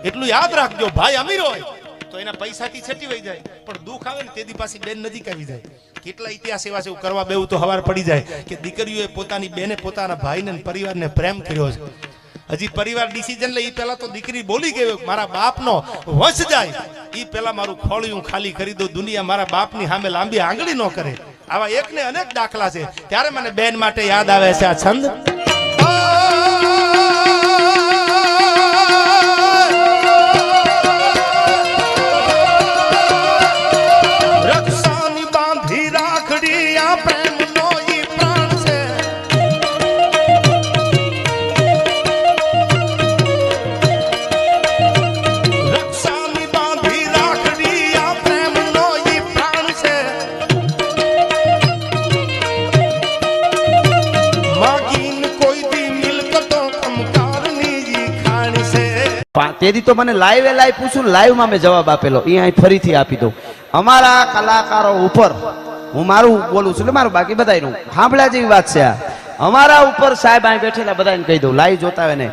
એટલું યાદ રાખજો, ભાઈ અમીર હોય તો એના પૈસાથી છટી વઈ જાય, પણ દુઃખ આવે ને તેથી પાછી બેન નજીક આવી જાય. કેટલા ઇતિહાસ એવા છે, એવું કરવા બેવું તો હવાર પડી જાય કે દીકરીઓએ પોતાની બેને પોતાના ભાઈને અને પરિવારને પ્રેમ કર્યો છે. હજી પરિવાર ડિસિઝન લે એ પહેલા તો દીકરી બોલી ગઈ મારા બાપનો વશ જાય એ પહેલા મારું ખોળિયું ખાલી કરી દો, દુનિયા મારા બાપની સામે લાંબી આંગળી ન કરે. આવા એક ને અનેક દાખલા છે. ત્યારે મને બેન માટે યાદ આવે છે આ છંદ. રક્ષાની બાંધી રાખડી આ પ્રેમનો ઈ પ્રાણ છે. રક્ષાની બાંધી રાખડી આ પ્રેમનો ઈ પ્રાણ છે. માગીન કોઈ દી મિલકતો કમકારની ઈ ખાણ છે. તેથી તો મને લાઈવ પૂછું, લાઈવ માં મેં જવાબ આપેલો, એ અહીં ફરીથી આપી દઉં. અમારા કલાકારો ઉપર હું મારું બોલું છું, એટલે મારું બાકી બધાયનું સાંભળ્યા જેવી વાત છે આ. અમારા ઉપર સાહેબ અહીં બેઠેલા બધાને કહી દઉં, લાઈવ જોતા હોય ને,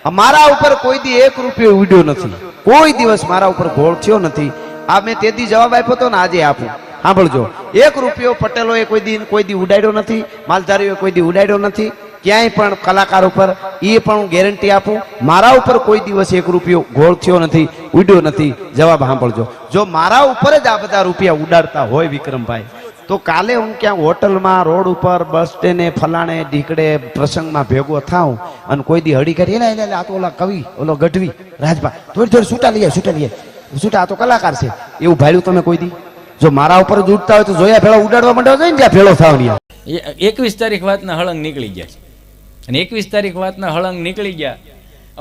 અમારા ઉપર કોઈ દી 1 રૂપિયો ઉડ્યો નથી, કોઈ દિવસ મારા ઉપર ઘોળ થયો નથી. આ મેં તેથી જવાબ આપ્યો હતો ને આજે આપું. સાંભળજો, 1 રૂપિયો પટેલોએ કોઈ દી ઉડાડ્યો નથી, માલધારીઓએ કોઈ દી ઉડાડ્યો નથી ક્યાંય પણ. કલાકાર ઉપર એ પણ હું ગેરંટી આપું, મારા ઉપર કોઈ દિવસ 1 રૂપિયો ઘોળ થયો નથી, ઉડ્યો નથી. જવાબ સાંભળજો, જો મારા ઉપર જ આ બધા રૂપિયા ઉડાડતા હોય વિક્રમભાઈ, તો કાલે હું ક્યાં હોટલમાં, રોડ ઉપર, બસ સ્ટેન્ડે, ફલાણે ઢીકડે પ્રસંગમાં ભેગો થાઉં અને કોઈ દી હળી કરી એટલે આ તો ઓલા કવિ, ઓલો ગઢવી, રાજભા થોડી છૂટા લઈએ, છૂટા આ તો કલાકાર છે એવું ભાડ્યું તમે કોઈ દી? જો મારા ઉપર જ ઉડતા હોય તો જોયા ભેળો ઉડાડવા માંડવા જોઈએ ને, જ્યાં ભેળો થાવ. 21 તારીખ વાતના હળંગ નીકળી ગયા છે, અને 21 તારીખ વાતના હળંગ નીકળી ગયા.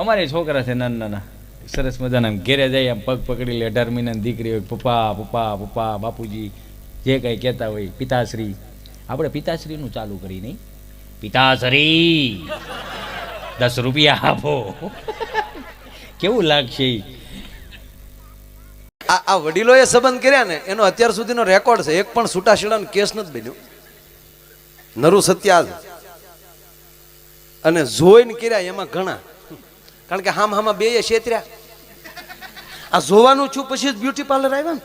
અમારે છોકરા છે નાના નાના, સરસ મજાના, ઘેરે જાય પગ પકડી લે, 18 મહિનાની દીકરી હોય, પપ્પા પપ્પા પપ્પા, બાપુજી જે કંઈ કહેતા હોય, પિતાશ્રી. આપણે પિતાશ્રીનું ચાલુ કરી નહીં, પિતાશ્રી 10 રૂપિયા આપો. કેવું લાગશે? આ વડીલોએ સંબંધ કર્યા ને એનો અત્યાર સુધીનો રેકોર્ડ છે. એક પણ છૂટાછેડાનો કેસ નથી બન્યો, નરું સત્યા છે. અને જોઈને કર્યા એમાં ઘણા, કારણ કે હામાં બે છેતર્યા. આ જોવાનું છું પછી જ બ્યુટી પાર્લર આવ્યા ને,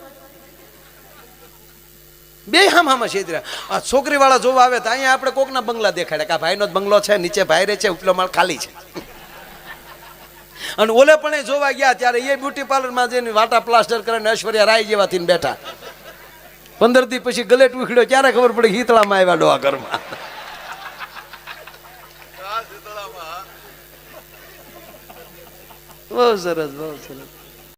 બે હામાં છેતર્યા. આ છોકરી વાળા જોવા આવે તો અહીંયા આપણે કોકના બંગલા દેખાડ્યા કે આ ભાઈનો જ બંગલો છે, નીચે ભાઈ રહે છે, ઉપલો માળ ખાલી છે. અને ઓલે પણ જોવા ગયા ત્યારે એ બ્યુટી પાર્લરમાં જઈને વાટા પ્લાસ્ટર કરીને ઐશ્વર્યા રાય જેવા થઈને બેઠા. 15 દી પછી ગલેટ ઉખડ્યો ત્યારે ખબર પડી હિતળામાં આવ્યા ડોહા ઘરમાં. બહુ સરસ, બહુ સરસ.